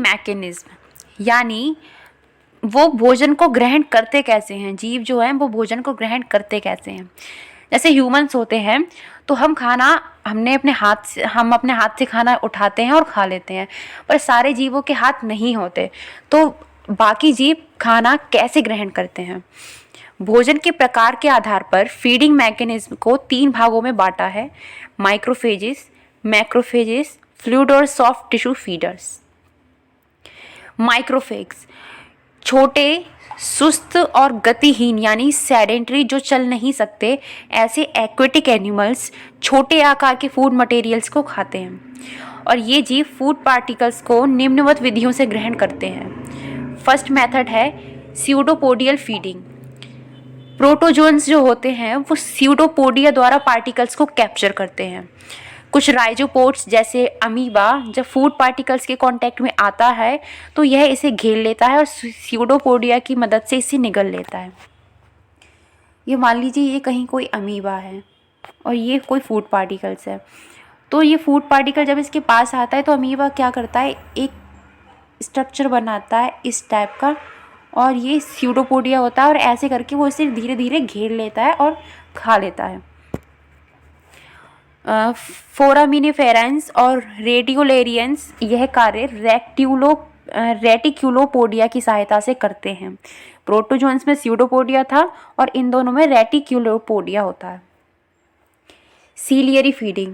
Mechanism, यानी वो भोजन को ग्रहण करते कैसे हैं, जीव जो हैं वो भोजन को ग्रहण करते कैसे हैं। जैसे ह्यूमंस होते हैं तो हम अपने हाथ से खाना उठाते हैं और खा लेते हैं, पर सारे जीवों के हाथ नहीं होते। तो बाकी जीव खाना कैसे ग्रहण करते हैं? भोजन के प्रकार के आधार पर फीडिंग मैकेनिज्म को 3 भागों में बांटा है: माइक्रोफेजेस, मैक्रोफेजेस, फ्लूइड और सॉफ्ट टिश्यू फीडर्स। माइक्रोफेज छोटे, सुस्त और गतिहीन यानी सेडेंटरी, जो चल नहीं सकते, ऐसे एक्वेटिक एनिमल्स छोटे आकार के फूड मटेरियल्स को खाते हैं और ये जीव फूड पार्टिकल्स को निम्नवत विधियों से ग्रहण करते हैं। फर्स्ट मेथड है स्यूडोपोडियल फीडिंग। प्रोटोजोन्स जो होते हैं वो स्यूडोपोडिया द्वारा पार्टिकल्स को कैप्चर करते हैं। कुछ राइजोपोड्स जैसे अमीबा जब फूड पार्टिकल्स के कांटेक्ट में आता है तो यह इसे घेर लेता है और स्यूडोपोडिया की मदद से इसे निगल लेता है। ये मान लीजिए ये कहीं कोई अमीबा है और ये कोई फूड पार्टिकल्स है, तो ये फूड पार्टिकल जब इसके पास आता है तो अमीबा क्या करता है, एक स्ट्रक्चर बनाता है इस टाइप का, और ये स्यूडोपोडिया होता है और ऐसे करके वो इसे धीरे धीरे घेर लेता है और खा लेता है। फोरामिनिफेरेंस और रेडियोलेरियंस यह कार्य रेटिक्यूलोपोडिया की सहायता से करते हैं। प्रोटोजोन्स में स्यूडोपोडिया था और इन दोनों में रेटिक्यूलोपोडिया होता है। Ciliary feeding.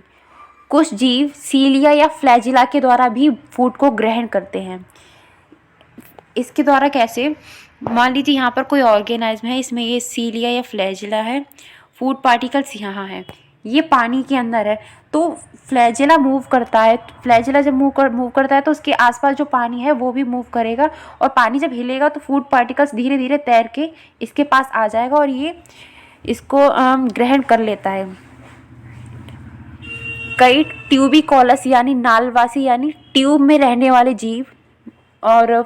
कुछ जीव सीलिया या फ्लैजिला के द्वारा भी फूड को ग्रहण करते हैं। इसके द्वारा कैसे? मान लीजिए यहाँ पर कोई ऑर्गेनाइज्म है, इसमें ये सीलिया या फ्लैजिला है, फूड पार्टिकल्स यहाँ है, ये पानी के अंदर है, तो फ्लैजिला मूव करता है। फ्लैजिला जब मूव करता है तो उसके आसपास जो पानी है वो भी मूव करेगा और पानी जब हिलेगा तो फूड पार्टिकल्स धीरे धीरे तैर के इसके पास आ जाएगा और ये इसको ग्रहण कर लेता है। कई ट्यूबिकोलस यानी नालवासी यानी ट्यूब में रहने वाले जीव और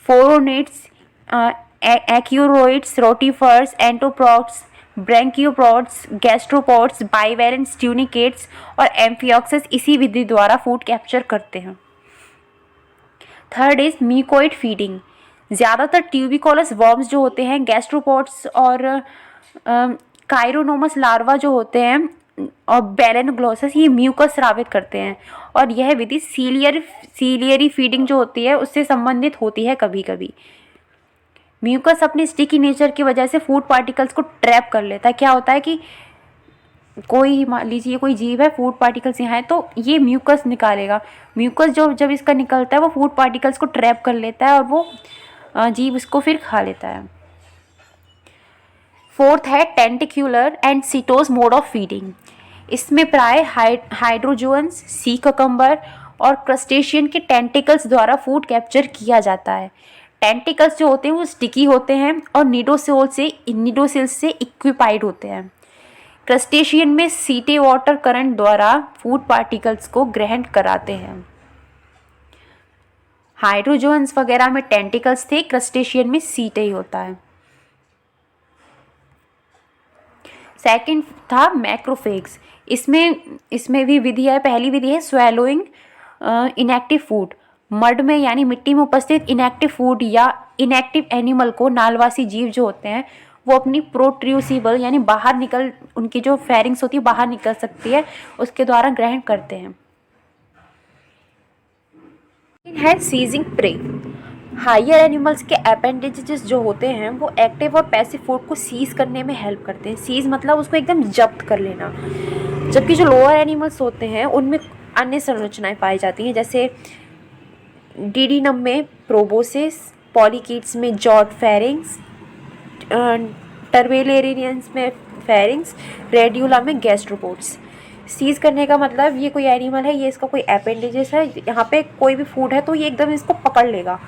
फोरोनेट्स, एक्यूरोइड्स, रोटिफर्स, एंटोप्रॉड्स, ब्रैंकियोप्रॉड्स, गैस्ट्रोपॉड्स, बाइवैलेंट ट्यूनिकेट्स और एम्फियोक्सेस इसी विधि द्वारा फूड कैप्चर करते हैं। Third is mucoid feeding. ज़्यादातर ट्यूबिकोलस वर्म्स जो होते हैं, गैस्ट्रोपॉड्स और काइरोनोमस लार्वा जो होते हैं और बेलेनोग्लोसस, ये म्यूकस स्रावित करते हैं और यह विधि सीलियरी फीडिंग जो होती है उससे संबंधित होती है कभी कभी। म्यूकस अपनी स्टिकी नेचर की वजह से फूड पार्टिकल्स को ट्रैप कर लेता है। क्या होता है कि मान लीजिए कोई जीव है, फूड पार्टिकल्स यहाँ है, तो ये म्यूकस निकालेगा। म्यूकस जब इसका निकलता है वो फूड पार्टिकल्स को ट्रैप कर लेता है और वो जीव उसको फिर खा लेता है। फोर्थ है टेंटिक्यूलर एंड सिटोस मोड ऑफ फीडिंग। इसमें प्राय हाइड्रोजोअन्स, सी ककम्बर और क्रस्टेशियन के टेंटिकल्स द्वारा फूड कैप्चर किया जाता है। टेंटिकल्स जो होते हैं वो स्टिकी होते हैं और निडोसिल से इक्विपाइड होते हैं। क्रस्टेशियन में सीटे वाटर करंट द्वारा फूड पार्टिकल्स को ग्रहण कराते हैं। हाइड्रोजोअन्स वगैरह में टेंटिकल्स थे, क्रस्टेशियन में सीटे ही होता है। सेकंड था मैक्रोफेग्स। इसमें भी विधि है। पहली विधि है स्वेलोइंग इनएक्टिव फूड। मड में यानी मिट्टी में उपस्थित इनएक्टिव फूड या इनएक्टिव एनिमल को नालवासी जीव जो होते हैं वो अपनी प्रोट्रूसिबल यानी बाहर निकल, उनकी जो फेरिंग्स होती है बाहर निकल सकती है, उसके द्वारा ग्रहण करते हैं। है सीजिंग प्रे। हायर एनिमल्स के अपेंडेजेस जो होते हैं वो एक्टिव और पैसिव फूड को सीज करने में हेल्प करते हैं। सीज मतलब उसको एकदम जब्त कर लेना। जबकि जो लोअर एनिमल्स होते हैं उनमें अन्य संरचनाएं पाई जाती हैं, जैसे डिडिनम में प्रोबोसिस, पॉलीकीट्स में जॉट फेरिंग्स, टर्बेलेरियंस में फेरिंग्स, रेडियोला में गैस्ट्रोपोड्स। सीज करने का मतलब ये कोई एनिमल है, ये इसका कोई अपेंडेजेस है, यहाँ पे कोई भी फूड है तो ये एकदम इसको पकड़ लेगा,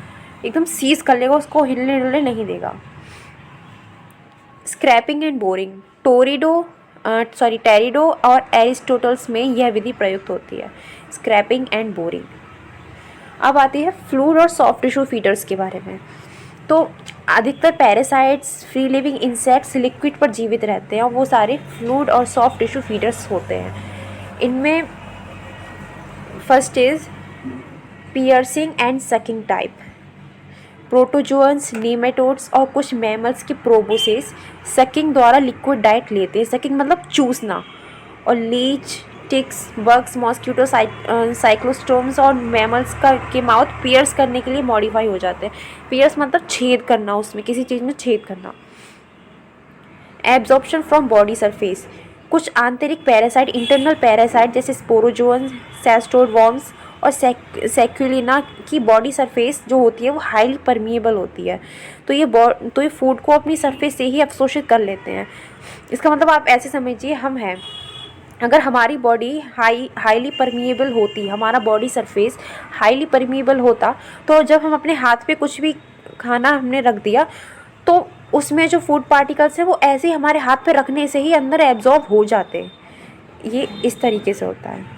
एकदम सीज कर लेगा, उसको हिलने डुलने नहीं देगा। Scrapping and boring. टेरिडो और एरिस्टोटल्स में यह विधि प्रयुक्त होती है, स्क्रैपिंग एंड बोरिंग। अब आती है फ्लूइड और सॉफ्ट टिश्यू फीडर्स के बारे में। तो अधिकतर parasites, free living insects liquid पर जीवित रहते हैं और वो सारे फ्लूइड और सॉफ्ट टिश्यू फीडर्स होते हैं। इनमें first is piercing and sucking type, protozoans, nematodes और कुछ मैमल्स के प्रोबोसेस सकिंग द्वारा लिक्विड डाइट लेते हैं। सकिंग मतलब चूसना। और leech, ticks, bugs, mosquito, cyclostomes और मैमल्स के माउथ पियर्स करने के लिए मॉडिफाई हो जाते हैं। पियर्स मतलब छेद करना, उसमें किसी चीज़ में छेद करना। एब्जॉर्प्शन फ्रॉम बॉडी सरफेस, कुछ आंतरिक पैरासाइट, इंटरनल पैरासाइट जैसे स्पोरोजोअन्स, सेस्टोड वॉर्म्स और सेक्युलिना की बॉडी सरफेस जो होती है वो हाईली परमिएबल होती है। तो ये फूड को अपनी सरफेस से ही अवशोषित कर लेते हैं। इसका मतलब आप ऐसे समझिए, हम हैं, अगर हमारी बॉडी हाईली परमिएबल होती, हमारा बॉडी सरफेस हाईली परमिएबल होता, तो जब हम अपने हाथ पे कुछ भी खाना हमने रख दिया तो उसमें जो फूड पार्टिकल्स हैं वो ऐसे ही हमारे हाथ पे रखने से ही अंदर एब्जॉर्ब हो जाते हैं। ये इस तरीके से होता है।